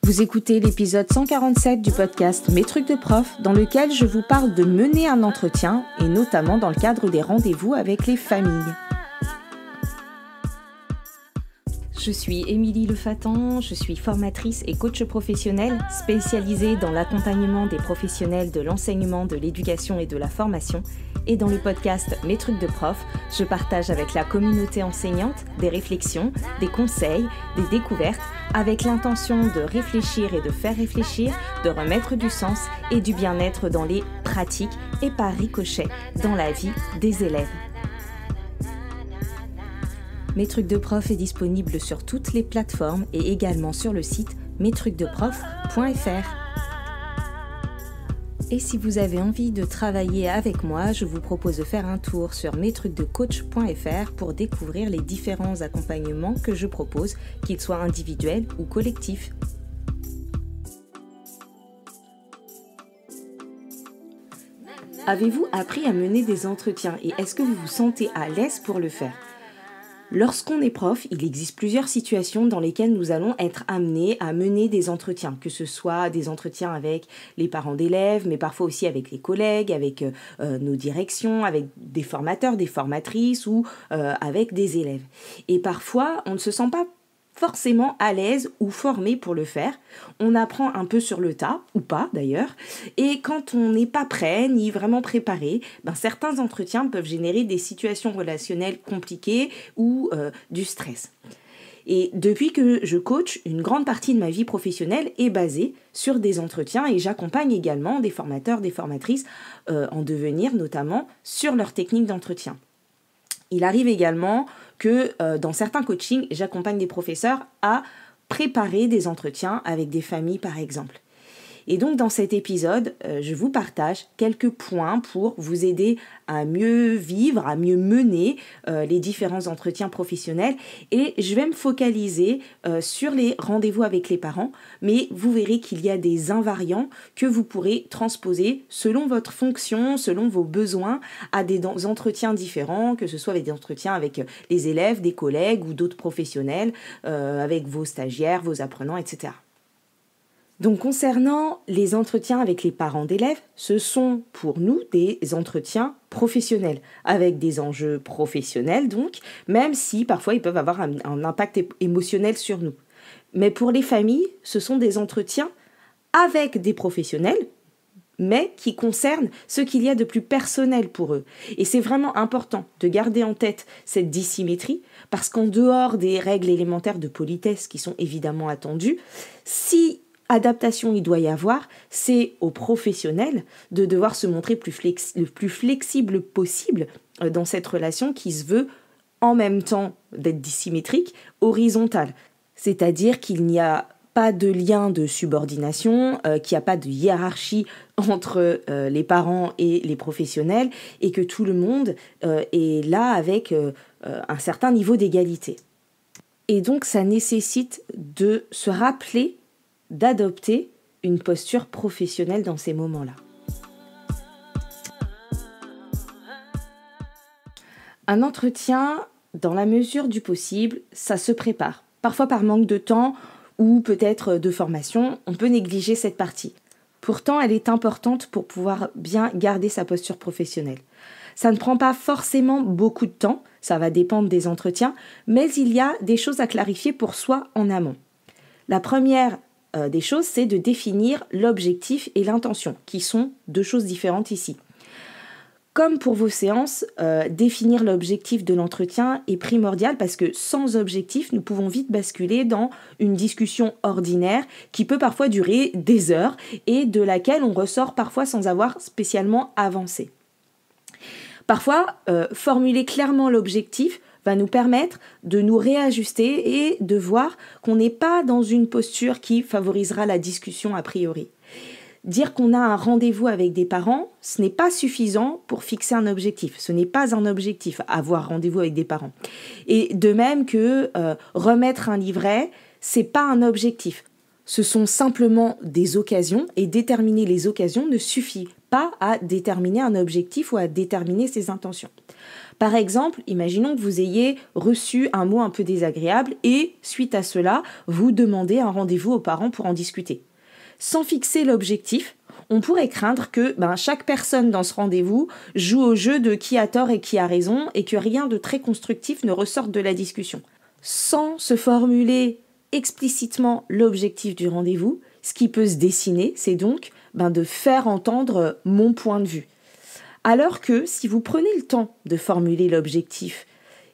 Vous écoutez l'épisode 147 du podcast Mes trucs de prof, dans lequel je vous parle de mener un entretien, et notamment dans le cadre des rendez-vous avec les familles. Je suis Émilie Lefatan, je suis formatrice et coach professionnelle spécialisée dans l'accompagnement des professionnels de l'enseignement, de l'éducation et de la formation. Et dans le podcast Mes trucs de prof, je partage avec la communauté enseignante des réflexions, des conseils, des découvertes, avec l'intention de réfléchir et de faire réfléchir, de remettre du sens et du bien-être dans les pratiques et par ricochet dans la vie des élèves. Mes trucs de prof est disponible sur toutes les plateformes et également sur le site mestrucsdeprof.fr. Et si vous avez envie de travailler avec moi, je vous propose de faire un tour sur mestrucsdecoach.fr pour découvrir les différents accompagnements que je propose, qu'ils soient individuels ou collectifs. Avez-vous appris à mener des entretiens et est-ce que vous vous sentez à l'aise pour le faire ? Lorsqu'on est prof, il existe plusieurs situations dans lesquelles nous allons être amenés à mener des entretiens, que ce soit des entretiens avec les parents d'élèves, mais parfois aussi avec les collègues, avec nos directions, avec des formateurs, des formatrices ou avec des élèves. Et parfois, on ne se sent pas forcément à l'aise ou formé pour le faire. On apprend un peu sur le tas, ou pas d'ailleurs, et quand on n'est pas prêt ni vraiment préparé, certains entretiens peuvent générer des situations relationnelles compliquées ou du stress. Et depuis que je coach, une grande partie de ma vie professionnelle est basée sur des entretiens et j'accompagne également des formateurs, des formatrices en devenir, notamment sur leurs techniques d'entretien. Il arrive également que dans certains coachings, j'accompagne des professeurs à préparer des entretiens avec des familles par exemple. Et donc dans cet épisode, je vous partage quelques points pour vous aider à mieux vivre, à mieux mener les différents entretiens professionnels. Et je vais me focaliser sur les rendez-vous avec les parents, mais vous verrez qu'il y a des invariants que vous pourrez transposer selon votre fonction, selon vos besoins, à des entretiens différents, que ce soit avec des entretiens avec les élèves, des collègues ou d'autres professionnels, avec vos stagiaires, vos apprenants, etc. Donc concernant les entretiens avec les parents d'élèves, ce sont pour nous des entretiens professionnels, avec des enjeux professionnels donc, même si parfois ils peuvent avoir un impact émotionnel sur nous. Mais pour les familles, ce sont des entretiens avec des professionnels, mais qui concernent ce qu'il y a de plus personnel pour eux. Et c'est vraiment important de garder en tête cette dissymétrie, parce qu'en dehors des règles élémentaires de politesse qui sont évidemment attendues, si adaptation il doit y avoir, c'est aux professionnels de devoir se montrer le plus flexible possible dans cette relation qui se veut en même temps d'être dissymétrique, horizontale. C'est-à-dire qu'il n'y a pas de lien de subordination, qu'il n'y a pas de hiérarchie entre les parents et les professionnels et que tout le monde est là avec un certain niveau d'égalité. Et donc ça nécessite de se rappeler d'adopter une posture professionnelle dans ces moments-là. Un entretien, dans la mesure du possible, ça se prépare. Parfois par manque de temps ou peut-être de formation, on peut négliger cette partie. Pourtant, elle est importante pour pouvoir bien garder sa posture professionnelle. Ça ne prend pas forcément beaucoup de temps, ça va dépendre des entretiens, mais il y a des choses à clarifier pour soi en amont. La première des choses, c'est de définir l'objectif et l'intention, qui sont deux choses différentes ici. Comme pour vos séances, définir l'objectif de l'entretien est primordial parce que sans objectif, nous pouvons vite basculer dans une discussion ordinaire qui peut parfois durer des heures et de laquelle on ressort parfois sans avoir spécialement avancé. Parfois, formuler clairement l'objectif va nous permettre de nous réajuster et de voir qu'on n'est pas dans une posture qui favorisera la discussion a priori. Dire qu'on a un rendez-vous avec des parents, ce n'est pas suffisant pour fixer un objectif. Ce n'est pas un objectif, avoir rendez-vous avec des parents. Et de même que remettre un livret, c'est pas un objectif. Ce sont simplement des occasions et déterminer les occasions ne suffit pas à déterminer un objectif ou à déterminer ses intentions. Par exemple, imaginons que vous ayez reçu un mot un peu désagréable et, suite à cela, vous demandez un rendez-vous aux parents pour en discuter. Sans fixer l'objectif, on pourrait craindre que chaque personne dans ce rendez-vous joue au jeu de qui a tort et qui a raison et que rien de très constructif ne ressorte de la discussion. Sans se formuler explicitement l'objectif du rendez-vous, ce qui peut se dessiner, c'est donc de faire entendre mon point de vue. Alors que si vous prenez le temps de formuler l'objectif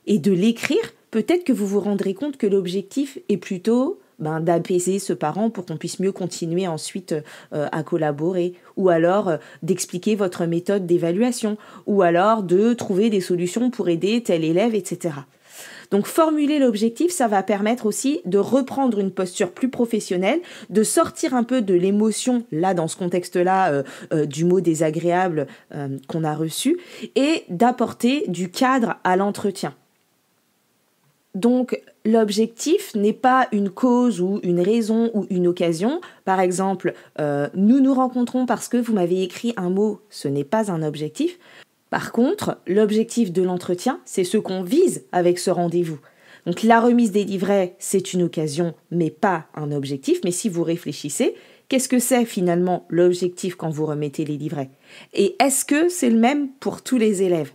et de l'écrire, peut-être que vous vous rendrez compte que l'objectif est plutôt d'apaiser ce parent pour qu'on puisse mieux continuer ensuite à collaborer, ou alors d'expliquer votre méthode d'évaluation, ou alors de trouver des solutions pour aider tel élève, etc. Donc formuler l'objectif, ça va permettre aussi de reprendre une posture plus professionnelle, de sortir un peu de l'émotion, là dans ce contexte-là, du mot désagréable qu'on a reçu, et d'apporter du cadre à l'entretien. Donc l'objectif n'est pas une cause ou une raison ou une occasion. Par exemple, nous nous rencontrons parce que vous m'avez écrit un mot, ce n'est pas un objectif. Par contre, l'objectif de l'entretien, c'est ce qu'on vise avec ce rendez-vous. Donc la remise des livrets, c'est une occasion, mais pas un objectif. Mais si vous réfléchissez, qu'est-ce que c'est finalement l'objectif quand vous remettez les livrets? Et est-ce que c'est le même pour tous les élèves?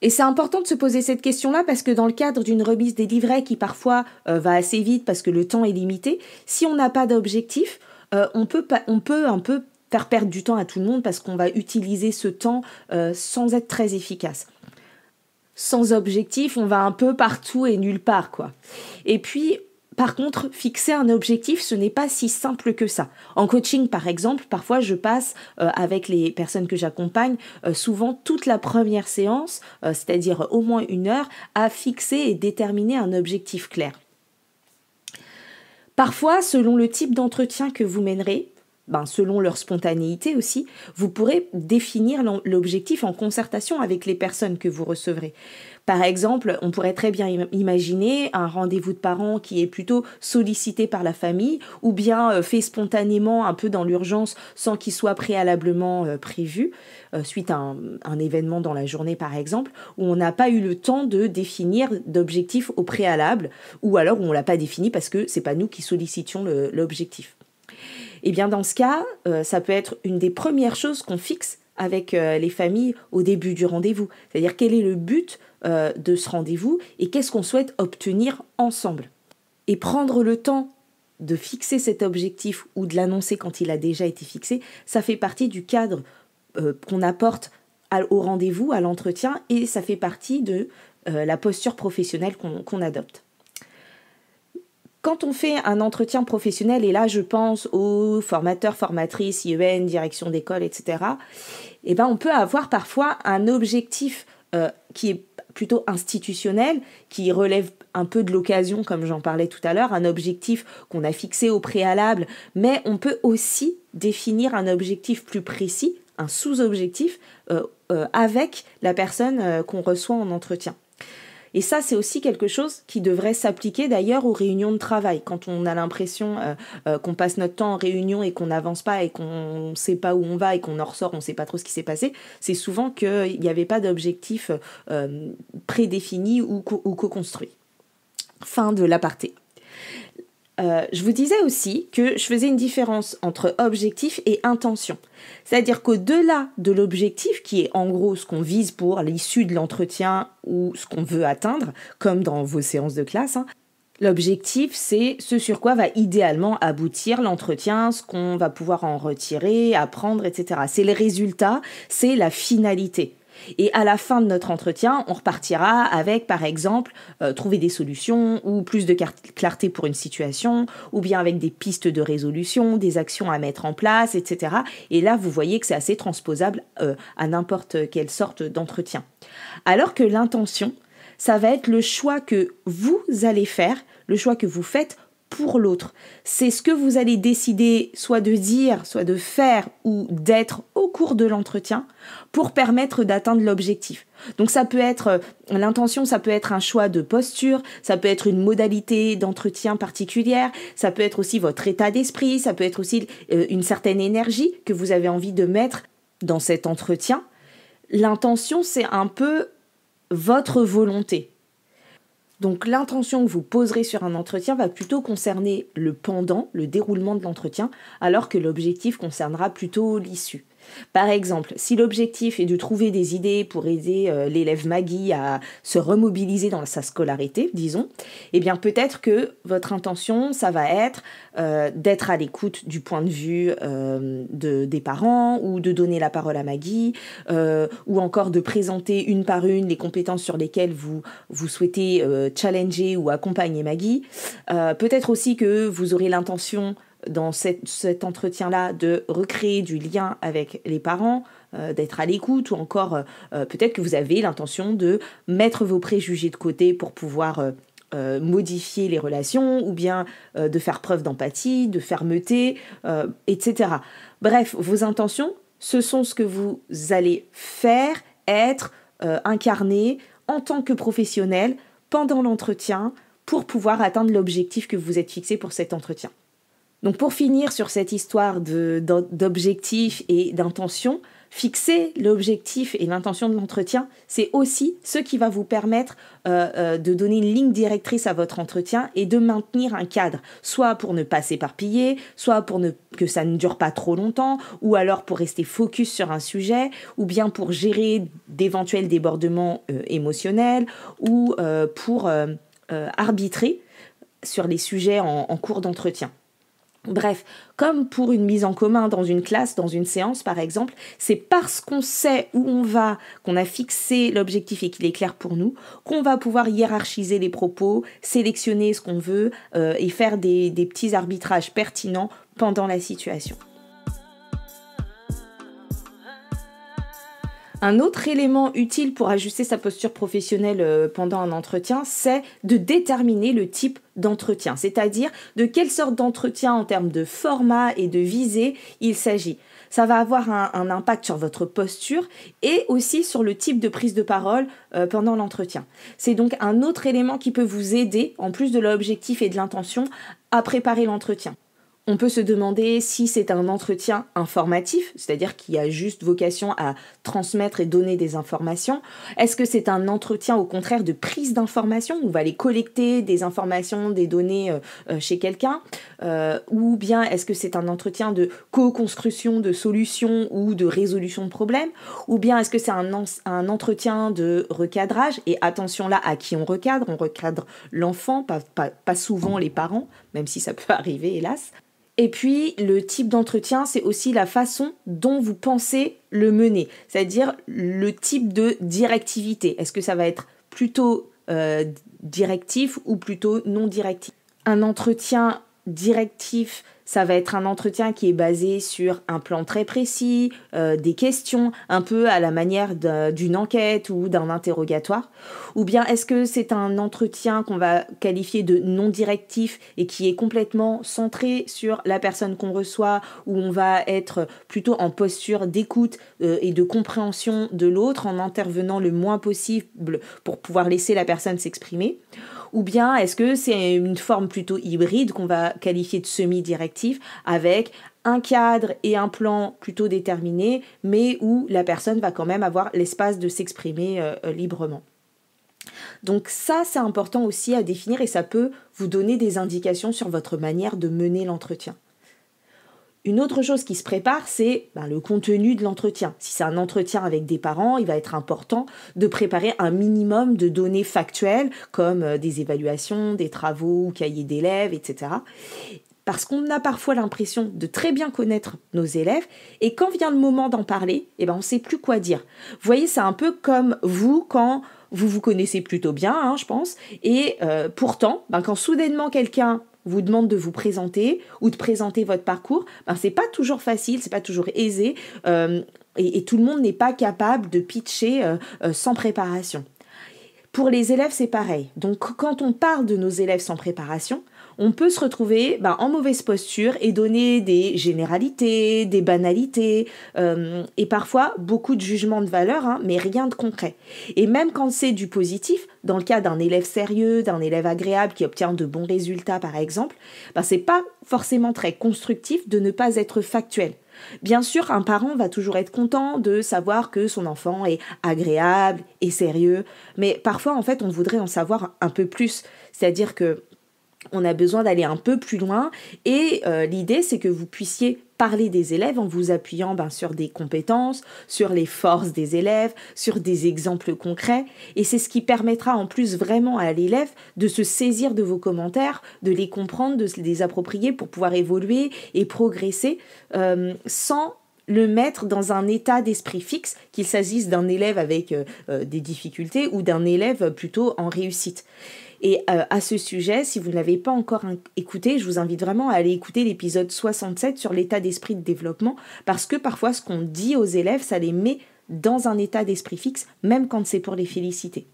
Et c'est important de se poser cette question-là parce que dans le cadre d'une remise des livrets qui parfois va assez vite parce que le temps est limité, si on n'a pas d'objectif, on peut un peu faire perdre du temps à tout le monde parce qu'on va utiliser ce temps sans être très efficace. Sans objectif, on va un peu partout et nulle part, quoi. Et puis, par contre, fixer un objectif, ce n'est pas si simple que ça. En coaching, par exemple, parfois je passe avec les personnes que j'accompagne souvent toute la première séance, c'est-à-dire au moins 1 heure, à fixer et déterminer un objectif clair. Parfois, selon le type d'entretien que vous mènerez, selon leur spontanéité aussi, vous pourrez définir l'objectif en concertation avec les personnes que vous recevrez. Par exemple, on pourrait très bien imaginer un rendez-vous de parents qui est plutôt sollicité par la famille ou bien fait spontanément un peu dans l'urgence sans qu'il soit préalablement prévu, suite à un événement dans la journée par exemple, où on n'a pas eu le temps de définir d'objectif au préalable ou alors où on ne l'a pas défini parce que ce n'est pas nous qui sollicitions l'objectif. Et bien dans ce cas, ça peut être une des premières choses qu'on fixe avec les familles au début du rendez-vous. C'est-à-dire quel est le but de ce rendez-vous et qu'est-ce qu'on souhaite obtenir ensemble. Et prendre le temps de fixer cet objectif ou de l'annoncer quand il a déjà été fixé, ça fait partie du cadre qu'on apporte au rendez-vous, à l'entretien, et ça fait partie de la posture professionnelle qu'on adopte. Quand on fait un entretien professionnel, et là je pense aux formateurs, formatrices, IEN, direction d'école, etc., on peut avoir parfois un objectif qui est plutôt institutionnel, qui relève un peu de l'occasion, comme j'en parlais tout à l'heure, un objectif qu'on a fixé au préalable, mais on peut aussi définir un objectif plus précis, un sous-objectif, avec la personne qu'on reçoit en entretien. Et ça, c'est aussi quelque chose qui devrait s'appliquer d'ailleurs aux réunions de travail. Quand on a l'impression qu'on passe notre temps en réunion et qu'on n'avance pas et qu'on ne sait pas où on va et qu'on en ressort, on ne sait pas trop ce qui s'est passé, c'est souvent qu'il n'y avait pas d'objectif prédéfini ou co-construit. Fin de l'aparté. Je vous disais aussi que je faisais une différence entre objectif et intention. C'est-à-dire qu'au-delà de l'objectif, qui est en gros ce qu'on vise pour l'issue de l'entretien ou ce qu'on veut atteindre, comme dans vos séances de classe, l'objectif, c'est ce sur quoi va idéalement aboutir l'entretien, ce qu'on va pouvoir en retirer, apprendre, etc. C'est les résultats, c'est la finalité. Et à la fin de notre entretien, on repartira avec, par exemple, trouver des solutions ou plus de clarté pour une situation, ou bien avec des pistes de résolution, des actions à mettre en place, etc. Et là, vous voyez que c'est assez transposable à n'importe quelle sorte d'entretien. Alors que l'intention, ça va être le choix que vous allez faire, le choix que vous faites pour l'autre. C'est ce que vous allez décider soit de dire, soit de faire ou d'être au cours de l'entretien pour permettre d'atteindre l'objectif. Donc ça peut être, l'intention, ça peut être un choix de posture, ça peut être une modalité d'entretien particulière, ça peut être aussi votre état d'esprit, ça peut être aussi une certaine énergie que vous avez envie de mettre dans cet entretien. L'intention, c'est un peu votre volonté. Donc l'intention que vous poserez sur un entretien va plutôt concerner le pendant, le déroulement de l'entretien, alors que l'objectif concernera plutôt l'issue. Par exemple, si l'objectif est de trouver des idées pour aider l'élève Maggie à se remobiliser dans sa scolarité, disons, eh bien peut-être que votre intention, ça va être d'être à l'écoute du point de vue des parents, ou de donner la parole à Maggie, ou encore de présenter une par une les compétences sur lesquelles vous souhaitez challenger ou accompagner Maggie. Peut-être aussi que vous aurez l'intention dans cet entretien-là de recréer du lien avec les parents, d'être à l'écoute, ou encore peut-être que vous avez l'intention de mettre vos préjugés de côté pour pouvoir modifier les relations, ou bien de faire preuve d'empathie, de fermeté, etc. Bref, vos intentions, ce sont ce que vous allez faire, être, incarner en tant que professionnel pendant l'entretien pour pouvoir atteindre l'objectif que vous êtes fixé pour cet entretien. Donc pour finir sur cette histoire d'objectif et d'intention, fixer l'objectif et l'intention de l'entretien, c'est aussi ce qui va vous permettre de donner une ligne directrice à votre entretien et de maintenir un cadre, soit pour ne pas s'éparpiller, soit pour que ça ne dure pas trop longtemps, ou alors pour rester focus sur un sujet, ou bien pour gérer d'éventuels débordements émotionnels, ou pour arbitrer sur les sujets en cours d'entretien. Bref, comme pour une mise en commun dans une classe, dans une séance par exemple, c'est parce qu'on sait où on va, qu'on a fixé l'objectif et qu'il est clair pour nous, qu'on va pouvoir hiérarchiser les propos, sélectionner ce qu'on veut et faire des petits arbitrages pertinents pendant la situation. Un autre élément utile pour ajuster sa posture professionnelle pendant un entretien, c'est de déterminer le type d'entretien, c'est-à-dire de quelle sorte d'entretien en termes de format et de visée il s'agit. Ça va avoir un impact sur votre posture et aussi sur le type de prise de parole pendant l'entretien. C'est donc un autre élément qui peut vous aider, en plus de l'objectif et de l'intention, à préparer l'entretien. On peut se demander si c'est un entretien informatif, c'est-à-dire qui a juste vocation à transmettre et donner des informations. Est-ce que c'est un entretien au contraire de prise d'informations, où on va aller collecter des informations, des données chez quelqu'un, ou bien est-ce que c'est un entretien de co-construction de solutions ou de résolution de problèmes, ou bien est-ce que c'est un entretien de recadrage, et attention là à qui on recadre l'enfant, pas souvent les parents, même si ça peut arriver hélas. Et puis, le type d'entretien, c'est aussi la façon dont vous pensez le mener, c'est-à-dire le type de directivité. Est-ce que ça va être plutôt directif ou plutôt non directif ? Un entretien directif, ça va être un entretien qui est basé sur un plan très précis, des questions, un peu à la manière d'une enquête ou d'un interrogatoire. Ou bien est-ce que c'est un entretien qu'on va qualifier de non directif et qui est complètement centré sur la personne qu'on reçoit, où on va être plutôt en posture d'écoute et de compréhension de l'autre, en intervenant le moins possible pour pouvoir laisser la personne s'exprimer? Ou bien est-ce que c'est une forme plutôt hybride qu'on va qualifier de semi-directif, avec un cadre et un plan plutôt déterminés, mais où la personne va quand même avoir l'espace de s'exprimer librement. Donc ça, c'est important aussi à définir et ça peut vous donner des indications sur votre manière de mener l'entretien. Une autre chose qui se prépare, c'est le contenu de l'entretien. Si c'est un entretien avec des parents, il va être important de préparer un minimum de données factuelles, comme des évaluations, des travaux ou cahiers d'élèves, etc. Parce qu'on a parfois l'impression de très bien connaître nos élèves, et quand vient le moment d'en parler, on ne sait plus quoi dire. Vous voyez, c'est un peu comme vous quand vous vous connaissez plutôt bien, je pense, et pourtant, quand soudainement quelqu'un vous demande de vous présenter ou de présenter votre parcours, c'est pas toujours facile, c'est pas toujours aisé, et tout le monde n'est pas capable de pitcher sans préparation. Pour les élèves, c'est pareil. Donc, quand on parle de nos élèves sans préparation, on peut se retrouver en mauvaise posture et donner des généralités, des banalités, et parfois beaucoup de jugements de valeur, mais rien de concret. Et même quand c'est du positif, dans le cas d'un élève sérieux, d'un élève agréable qui obtient de bons résultats par exemple, c'est pas forcément très constructif de ne pas être factuel. Bien sûr, un parent va toujours être content de savoir que son enfant est agréable et sérieux, mais parfois, en fait, on voudrait en savoir un peu plus. C'est-à-dire que on a besoin d'aller un peu plus loin et l'idée, c'est que vous puissiez parler des élèves en vous appuyant sur des compétences, sur les forces des élèves, sur des exemples concrets. Et c'est ce qui permettra en plus vraiment à l'élève de se saisir de vos commentaires, de les comprendre, de se les approprier pour pouvoir évoluer et progresser sans le mettre dans un état d'esprit fixe, qu'il s'agisse d'un élève avec des difficultés ou d'un élève plutôt en réussite. Et à ce sujet, si vous ne l'avez pas encore écouté, je vous invite vraiment à aller écouter l'épisode 67 sur l'état d'esprit de développement, parce que parfois ce qu'on dit aux élèves, ça les met dans un état d'esprit fixe, même quand c'est pour les féliciter.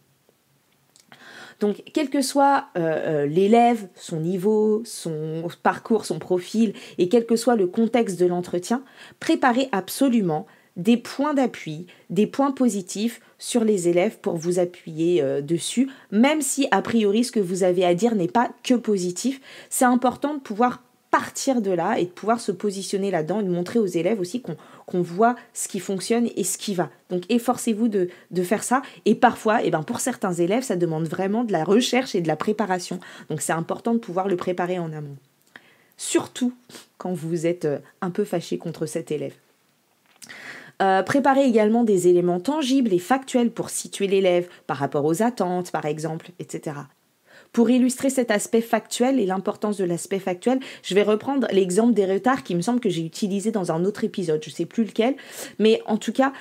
Donc, quel que soit l'élève, son niveau, son parcours, son profil, et quel que soit le contexte de l'entretien, préparez absolument des points d'appui, des points positifs sur les élèves pour vous appuyer dessus, même si a priori ce que vous avez à dire n'est pas que positif. C'est important de pouvoir partir de là et de pouvoir se positionner là-dedans et de montrer aux élèves aussi qu'on voit ce qui fonctionne et ce qui va. Donc efforcez-vous de faire ça. Et parfois, pour certains élèves, ça demande vraiment de la recherche et de la préparation. Donc c'est important de pouvoir le préparer en amont. Surtout quand vous êtes un peu fâché contre cet élève. Préparez également des éléments tangibles et factuels pour situer l'élève par rapport aux attentes, par exemple, etc. Pour illustrer cet aspect factuel et l'importance de l'aspect factuel, je vais reprendre l'exemple des retards qui me semble que j'ai utilisé dans un autre épisode, je ne sais plus lequel, mais en tout cas,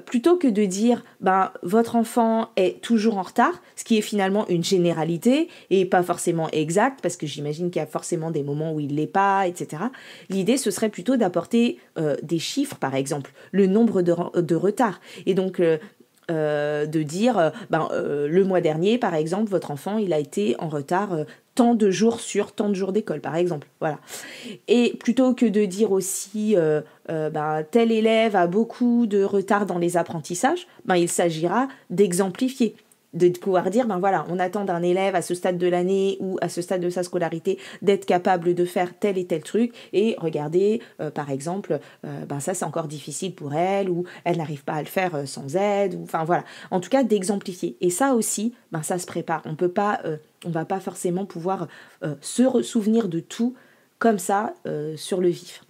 plutôt que de dire votre enfant est toujours en retard, ce qui est finalement une généralité et pas forcément exact, parce que j'imagine qu'il y a forcément des moments où il ne l'est pas, etc. L'idée, ce serait plutôt d'apporter des chiffres, par exemple, le nombre de retards. Et donc, de dire le mois dernier, par exemple, votre enfant, il a été en retard tant de jours sur tant de jours d'école, par exemple. Voilà. Et plutôt que de dire aussi tel élève a beaucoup de retard dans les apprentissages, il s'agira d'exemplifier, de pouvoir dire, on attend d'un élève à ce stade de l'année ou à ce stade de sa scolarité d'être capable de faire tel et tel truc, et regardez, par exemple, ça c'est encore difficile pour elle, ou elle n'arrive pas à le faire sans aide, ou voilà. En tout cas, d'exemplifier. Et ça aussi, ça se prépare. On va pas forcément pouvoir se souvenir de tout comme ça sur le vif.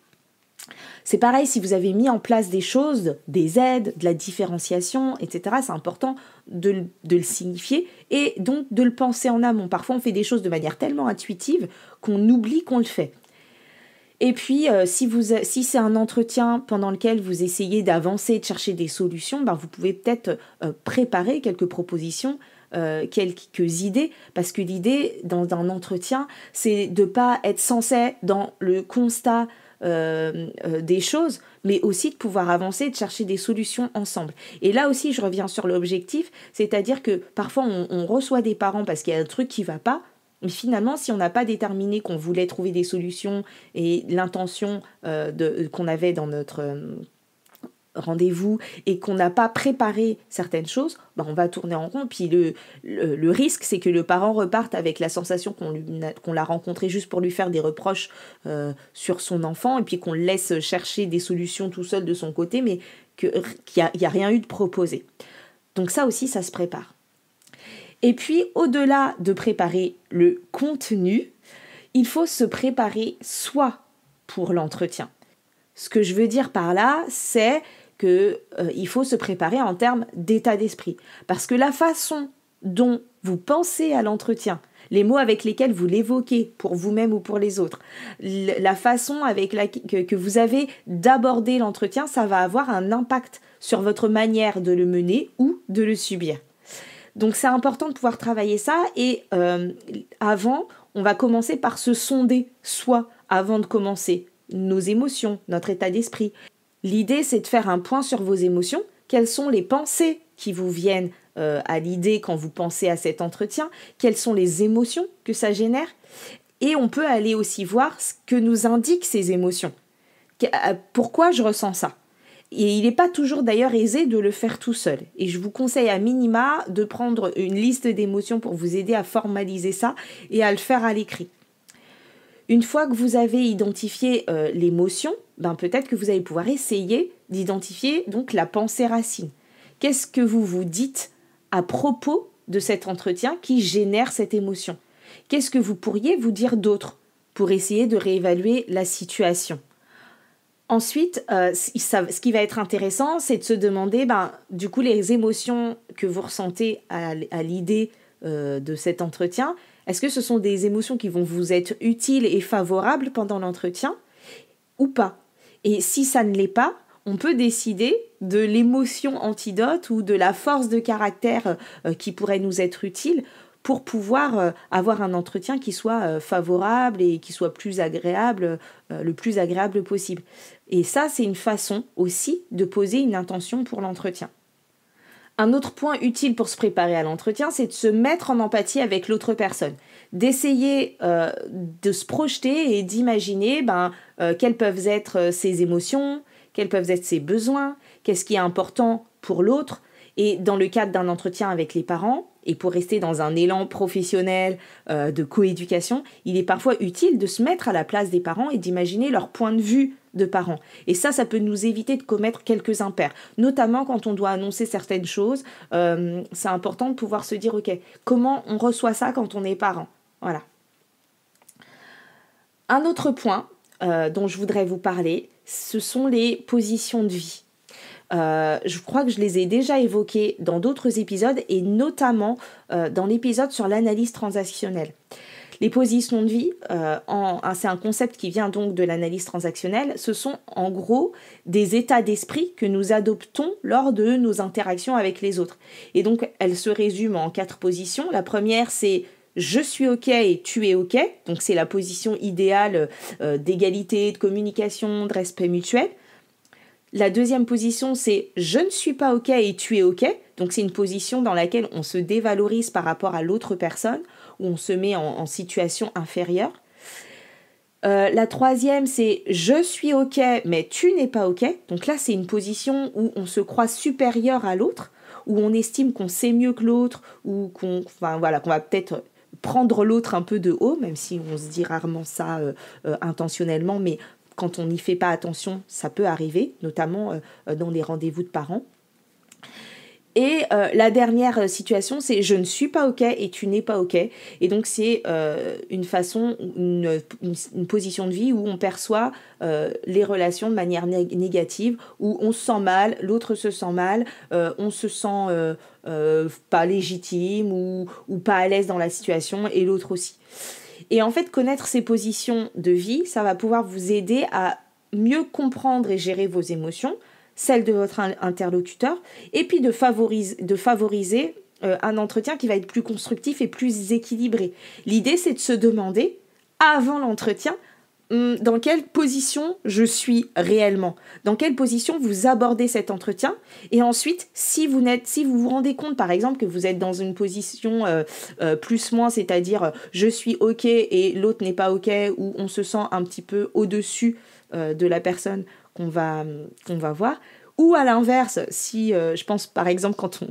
C'est pareil, si vous avez mis en place des choses, des aides, de la différenciation, etc., c'est important de le signifier et donc de le penser en amont. Parfois, on fait des choses de manière tellement intuitive qu'on oublie qu'on le fait. Et puis, si c'est un entretien pendant lequel vous essayez d'avancer, de chercher des solutions, vous pouvez peut-être préparer quelques propositions, quelques idées, parce que l'idée dans un entretien, c'est de ne pas être sans cesse dans le constat des choses, mais aussi de pouvoir avancer et de chercher des solutions ensemble. Et là aussi, je reviens sur l'objectif, c'est-à-dire que parfois on reçoit des parents parce qu'il y a un truc qui ne va pas, mais finalement, si on n'a pas déterminé qu'on voulait trouver des solutions et l'intention qu'on avait dans notre rendez-vous et qu'on n'a pas préparé certaines choses, on va tourner en rond. Puis le risque, c'est que le parent reparte avec la sensation qu'on l'a rencontré juste pour lui faire des reproches sur son enfant, et puis qu'on le laisse chercher des solutions tout seul de son côté, mais qu'il n'y a rien eu de proposé. Donc ça aussi, ça se prépare. Et puis, au-delà de préparer le contenu, il faut se préparer soi pour l'entretien. Ce que je veux dire par là, c'est qu'il faut se préparer en termes d'état d'esprit. Parce que la façon dont vous pensez à l'entretien, les mots avec lesquels vous l'évoquez pour vous-même ou pour les autres, la façon que vous avez d'aborder l'entretien, ça va avoir un impact sur votre manière de le mener ou de le subir. Donc c'est important de pouvoir travailler ça et avant, on va commencer par se sonder soi avant de commencer nos émotions, notre état d'esprit. L'idée, c'est de faire un point sur vos émotions. Quelles sont les pensées qui vous viennent à l'idée quand vous pensez à cet entretien? Quelles sont les émotions que ça génère? Et on peut aller aussi voir ce que nous indiquent ces émotions. Pourquoi je ressens ça? Et il n'est pas toujours d'ailleurs aisé de le faire tout seul. Et je vous conseille à minima de prendre une liste d'émotions pour vous aider à formaliser ça et à le faire à l'écrit. Une fois que vous avez identifié l'émotion, peut-être que vous allez pouvoir essayer d'identifier donc la pensée racine. Qu'est-ce que vous vous dites à propos de cet entretien qui génère cette émotion? Qu'est-ce que vous pourriez vous dire d'autre pour essayer de réévaluer la situation? Ensuite, ce qui va être intéressant, c'est de se demander, du coup, les émotions que vous ressentez à l'idée de cet entretien, est-ce que ce sont des émotions qui vont vous être utiles et favorables pendant l'entretien ou pas? Et si ça ne l'est pas, on peut décider de l'émotion antidote ou de la force de caractère qui pourrait nous être utile pour pouvoir avoir un entretien qui soit favorable et qui soit plus agréable, le plus agréable possible. Et ça, c'est une façon aussi de poser une intention pour l'entretien. Un autre point utile pour se préparer à l'entretien, c'est de se mettre en empathie avec l'autre personne. D'essayer de se projeter et d'imaginer quelles peuvent être ses émotions, quels peuvent être ses besoins, qu'est-ce qui est important pour l'autre. Et dans le cadre d'un entretien avec les parents, et pour rester dans un élan professionnel de coéducation, il est parfois utile de se mettre à la place des parents et d'imaginer leur point de vue de parents. Et ça peut nous éviter de commettre quelques impairs. Notamment quand on doit annoncer certaines choses, c'est important de pouvoir se dire, ok, comment on reçoit ça quand on est parent? Voilà. Un autre point dont je voudrais vous parler, ce sont les positions de vie. Je crois que je les ai déjà évoquées dans d'autres épisodes et notamment dans l'épisode sur l'analyse transactionnelle. Les positions de vie, c'est un concept qui vient donc de l'analyse transactionnelle. Ce sont en gros des états d'esprit que nous adoptons lors de nos interactions avec les autres. Et donc, elles se résument en 4 positions. La première, c'est je suis OK et tu es OK. Donc, c'est la position idéale d'égalité, de communication, de respect mutuel. La deuxième position, c'est je ne suis pas OK et tu es OK. Donc, c'est une position dans laquelle on se dévalorise par rapport à l'autre personne, où on se met en situation inférieure. La troisième, c'est je suis OK, mais tu n'es pas OK. Donc là, c'est une position où on se croit supérieur à l'autre, où on estime qu'on sait mieux que l'autre, ou qu'on va peut-être prendre l'autre un peu de haut, même si on se dit rarement ça intentionnellement, mais quand on n'y fait pas attention, ça peut arriver, notamment dans les rendez-vous de parents. Et la dernière situation, c'est je ne suis pas OK et tu n'es pas OK. Et donc, c'est une façon, une position de vie où on perçoit les relations de manière négative, où on se sent mal, l'autre se sent mal, on se sent pas légitime ou pas à l'aise dans la situation et l'autre aussi. Et en fait, connaître ces positions de vie, ça va pouvoir vous aider à mieux comprendre et gérer vos émotions, celle de votre interlocuteur, et puis de favoriser un entretien qui va être plus constructif et plus équilibré. L'idée, c'est de se demander, avant l'entretien, dans quelle position je suis réellement, dans quelle position vous abordez cet entretien, et ensuite, si vous vous rendez compte, par exemple, que vous êtes dans une position plus-moins, c'est-à-dire je suis OK et l'autre n'est pas OK, ou on se sent un petit peu au-dessus de la personne qu'on va voir. Ou à l'inverse, si je pense par exemple quand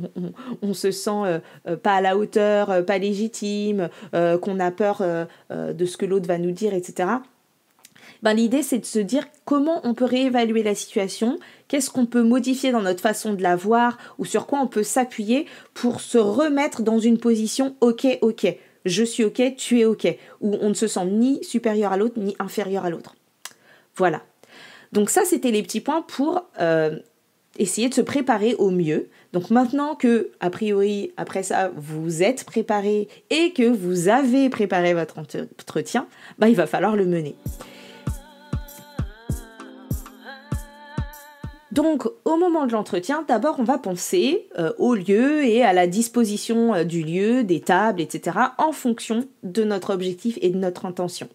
on se sent pas à la hauteur, pas légitime, qu'on a peur de ce que l'autre va nous dire, etc. L'idée c'est de se dire comment on peut réévaluer la situation, qu'est-ce qu'on peut modifier dans notre façon de la voir, ou sur quoi on peut s'appuyer pour se remettre dans une position OK, je suis OK, tu es OK, où on ne se sent ni supérieur à l'autre, ni inférieur à l'autre. Voilà. Donc ça, c'était les petits points pour essayer de se préparer au mieux. Donc maintenant que, a priori, après ça, vous êtes préparé et que vous avez préparé votre entretien, il va falloir le mener. Donc, au moment de l'entretien, d'abord, on va penser au lieu et à la disposition du lieu, des tables, etc., en fonction de notre objectif et de notre intention.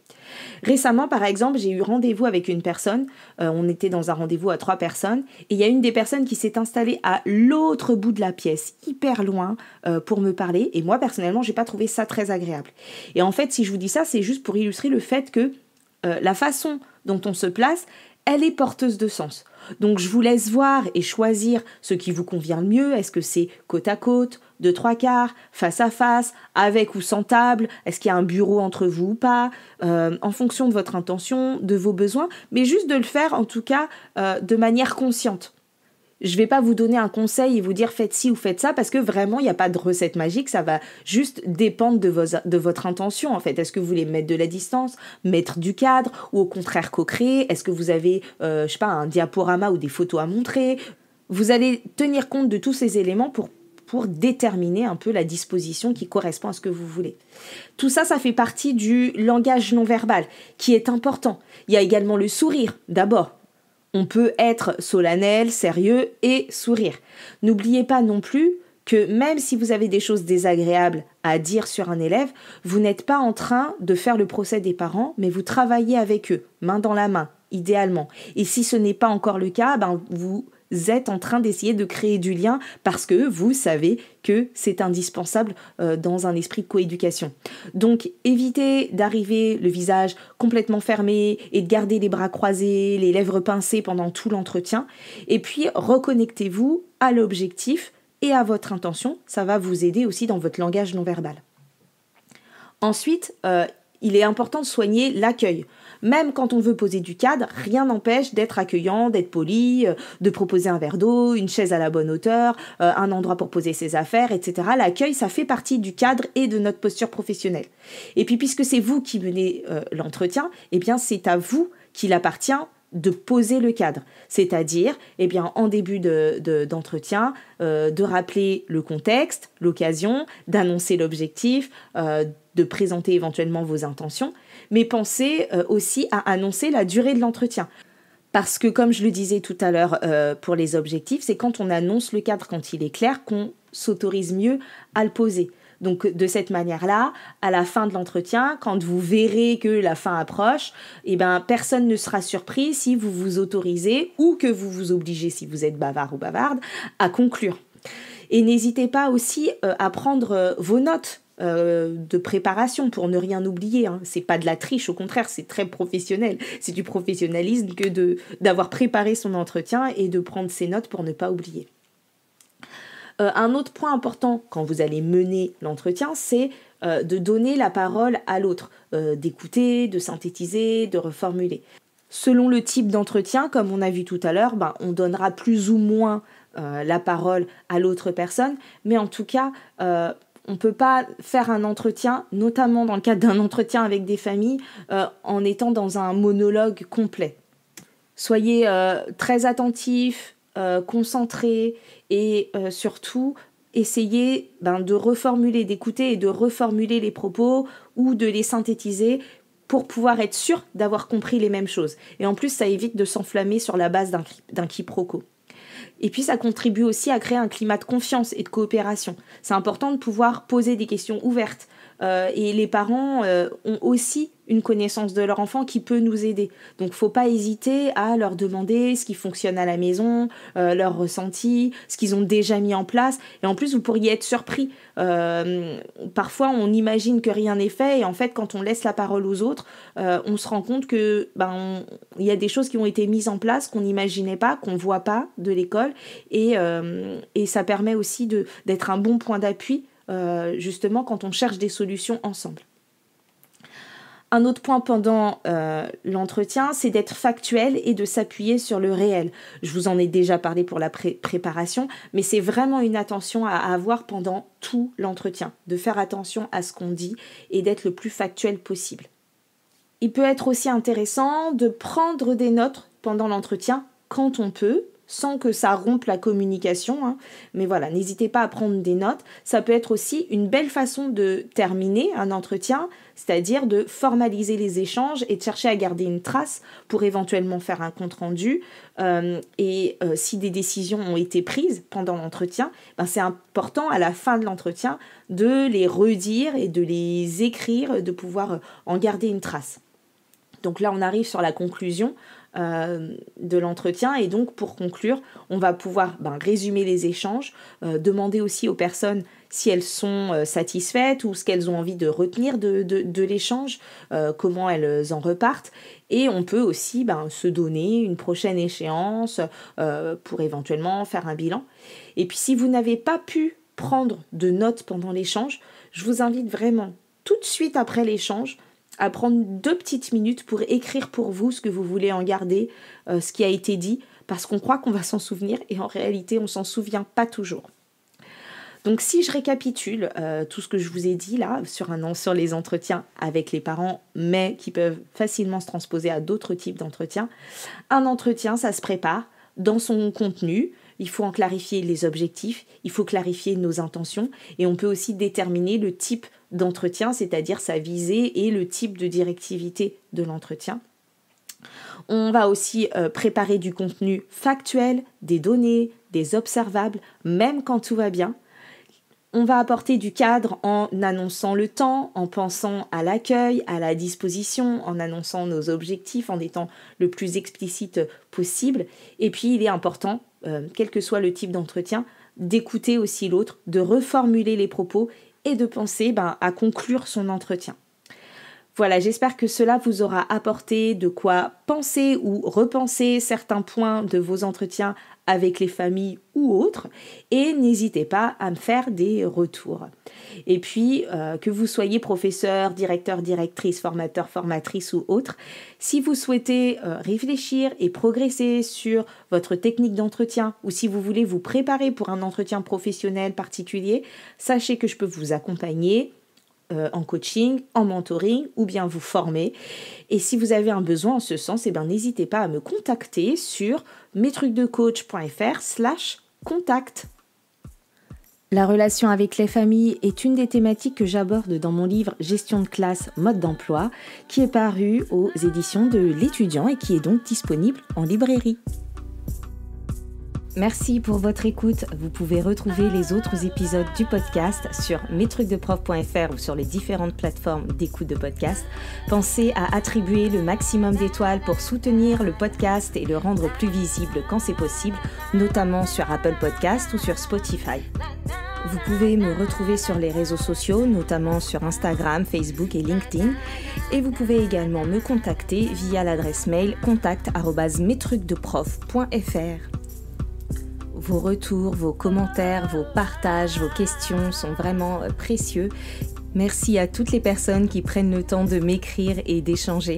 Récemment, par exemple, j'ai eu rendez-vous avec une personne, on était dans un rendez-vous à 3 personnes, et il y a une des personnes qui s'est installée à l'autre bout de la pièce, hyper loin, pour me parler, et moi, personnellement, j'ai pas trouvé ça très agréable. Et en fait, si je vous dis ça, c'est juste pour illustrer le fait que la façon dont on se place, elle est porteuse de sens. Donc je vous laisse voir et choisir ce qui vous convient le mieux. Est-ce que c'est côte à côte, 2/3, face à face, avec ou sans table? Est-ce qu'il y a un bureau entre vous ou pas? En fonction de votre intention, de vos besoins, mais juste de le faire en tout cas de manière consciente. Je ne vais pas vous donner un conseil et vous dire faites ci ou faites ça parce que vraiment, il n'y a pas de recette magique. Ça va juste dépendre de votre intention en fait. Est-ce que vous voulez mettre de la distance, mettre du cadre ou au contraire co-créer? Est-ce que vous avez, je sais pas, un diaporama ou des photos à montrer? Vous allez tenir compte de tous ces éléments pour déterminer un peu la disposition qui correspond à ce que vous voulez. Tout ça, ça fait partie du langage non verbal qui est important. Il y a également le sourire d'abord. On peut être solennel, sérieux et sourire. N'oubliez pas non plus que même si vous avez des choses désagréables à dire sur un élève, vous n'êtes pas en train de faire le procès des parents, mais vous travaillez avec eux, main dans la main, idéalement. Et si ce n'est pas encore le cas, vous êtes en train d'essayer de créer du lien parce que vous savez que c'est indispensable dans un esprit de coéducation. Donc évitez d'arriver le visage complètement fermé et de garder les bras croisés, les lèvres pincées pendant tout l'entretien. Et puis reconnectez-vous à l'objectif et à votre intention. Ça va vous aider aussi dans votre langage non verbal. Ensuite, il est important de soigner l'accueil. Même quand on veut poser du cadre, rien n'empêche d'être accueillant, d'être poli, de proposer un verre d'eau, une chaise à la bonne hauteur, un endroit pour poser ses affaires, etc. L'accueil, ça fait partie du cadre et de notre posture professionnelle. Et puis, puisque c'est vous qui menez l'entretien, eh bien, c'est à vous qu'il appartient de poser le cadre. C'est-à-dire, eh bien, en début d'entretien, de rappeler le contexte, l'occasion, d'annoncer l'objectif, de présenter éventuellement vos intentions, mais pensez aussi à annoncer la durée de l'entretien. Parce que, comme je le disais tout à l'heure pour les objectifs, c'est quand on annonce le cadre, quand il est clair, qu'on s'autorise mieux à le poser. Donc, de cette manière-là, à la fin de l'entretien, quand vous verrez que la fin approche, eh ben, personne ne sera surpris si vous vous autorisez ou que vous vous obligez, si vous êtes bavard ou bavarde, à conclure. Et n'hésitez pas aussi à prendre vos notes de préparation pour ne rien oublier. C'est pas de la triche, au contraire, c'est très professionnel. C'est du professionnalisme que d'avoir préparé son entretien et de prendre ses notes pour ne pas oublier. Un autre point important quand vous allez mener l'entretien, c'est de donner la parole à l'autre, d'écouter, de synthétiser, de reformuler. Selon le type d'entretien, comme on a vu tout à l'heure, on donnera plus ou moins la parole à l'autre personne, mais en tout cas, on ne peut pas faire un entretien, notamment dans le cadre d'un entretien avec des familles, en étant dans un monologue complet. Soyez très attentifs, concentrés et surtout essayez de reformuler, d'écouter et de reformuler les propos ou de les synthétiser pour pouvoir être sûr d'avoir compris les mêmes choses. Et en plus, ça évite de s'enflammer sur la base d'un quiproquo. Et puis, ça contribue aussi à créer un climat de confiance et de coopération. C'est important de pouvoir poser des questions ouvertes. Et les parents ont aussi une connaissance de leur enfant qui peut nous aider. Donc, il ne faut pas hésiter à leur demander ce qui fonctionne à la maison, leur ressenti, ce qu'ils ont déjà mis en place. Et en plus, vous pourriez être surpris. Parfois, on imagine que rien n'est fait. Et en fait, quand on laisse la parole aux autres, on se rend compte que il y a des choses qui ont été mises en place qu'on n'imaginait pas, qu'on ne voit pas de l'école. Et ça permet aussi d'être un bon point d'appui justement quand on cherche des solutions ensemble. Un autre point pendant l'entretien, c'est d'être factuel et de s'appuyer sur le réel. Je vous en ai déjà parlé pour la préparation, mais c'est vraiment une attention à avoir pendant tout l'entretien, de faire attention à ce qu'on dit et d'être le plus factuel possible. Il peut être aussi intéressant de prendre des notes pendant l'entretien quand on peut, sans que ça rompe la communication. Mais voilà, n'hésitez pas à prendre des notes. Ça peut être aussi une belle façon de terminer un entretien, c'est-à-dire de formaliser les échanges et de chercher à garder une trace pour éventuellement faire un compte-rendu. Si des décisions ont été prises pendant l'entretien, c'est important à la fin de l'entretien de les redire et de les écrire, de pouvoir en garder une trace. Donc là, on arrive sur la conclusion de l'entretien. Et donc, pour conclure, on va pouvoir résumer les échanges, demander aussi aux personnes si elles sont satisfaites ou ce qu'elles ont envie de retenir de l'échange, comment elles en repartent. Et on peut aussi se donner une prochaine échéance pour éventuellement faire un bilan. Et puis, si vous n'avez pas pu prendre de notes pendant l'échange, je vous invite vraiment tout de suite après l'échange à prendre 2 petites minutes pour écrire pour vous ce que vous voulez en garder, ce qui a été dit, parce qu'on croit qu'on va s'en souvenir et en réalité on s'en souvient pas toujours. Donc si je récapitule tout ce que je vous ai dit là sur les entretiens avec les parents, mais qui peuvent facilement se transposer à d'autres types d'entretiens. Un entretien, ça se prépare dans son contenu. Il faut en clarifier les objectifs, il faut clarifier nos intentions et on peut aussi déterminer le type d'entretien, c'est-à-dire sa visée et le type de directivité de l'entretien. On va aussi préparer du contenu factuel, des données, des observables, même quand tout va bien. On va apporter du cadre en annonçant le temps, en pensant à l'accueil, à la disposition, en annonçant nos objectifs, en étant le plus explicite possible. Et puis, il est important, quel que soit le type d'entretien, d'écouter aussi l'autre, de reformuler les propos et de penser à conclure son entretien. Voilà, j'espère que cela vous aura apporté de quoi penser ou repenser certains points de vos entretiens avec les familles ou autres, et n'hésitez pas à me faire des retours. Et puis, que vous soyez professeur, directeur, directrice, formateur, formatrice ou autre, si vous souhaitez réfléchir et progresser sur votre technique d'entretien, ou si vous voulez vous préparer pour un entretien professionnel particulier, sachez que je peux vous accompagner en coaching, en mentoring ou bien vous former. Et si vous avez un besoin en ce sens, n'hésitez pas à me contacter sur metrucdecoach.fr/contact. La relation avec les familles est une des thématiques que j'aborde dans mon livre Gestion de classe, mode d'emploi, qui est paru aux éditions de l'Étudiant et qui est donc disponible en librairie. Merci pour votre écoute. Vous pouvez retrouver les autres épisodes du podcast sur metrucdeprof.fr ou sur les différentes plateformes d'écoute de podcast. Pensez à attribuer le maximum d'étoiles pour soutenir le podcast et le rendre plus visible quand c'est possible, notamment sur Apple Podcast ou sur Spotify. Vous pouvez me retrouver sur les réseaux sociaux, notamment sur Instagram, Facebook et LinkedIn. Et vous pouvez également me contacter via l'adresse mail contact@metrucdeprof.fr. Vos retours, vos commentaires, vos partages, vos questions sont vraiment précieux. Merci à toutes les personnes qui prennent le temps de m'écrire et d'échanger.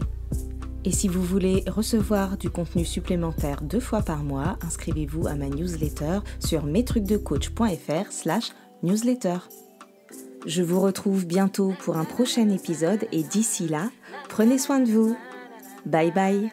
Et si vous voulez recevoir du contenu supplémentaire 2 fois par mois, inscrivez-vous à ma newsletter sur metrucdecoach.fr/newsletter. Je vous retrouve bientôt pour un prochain épisode et d'ici là, prenez soin de vous. Bye bye.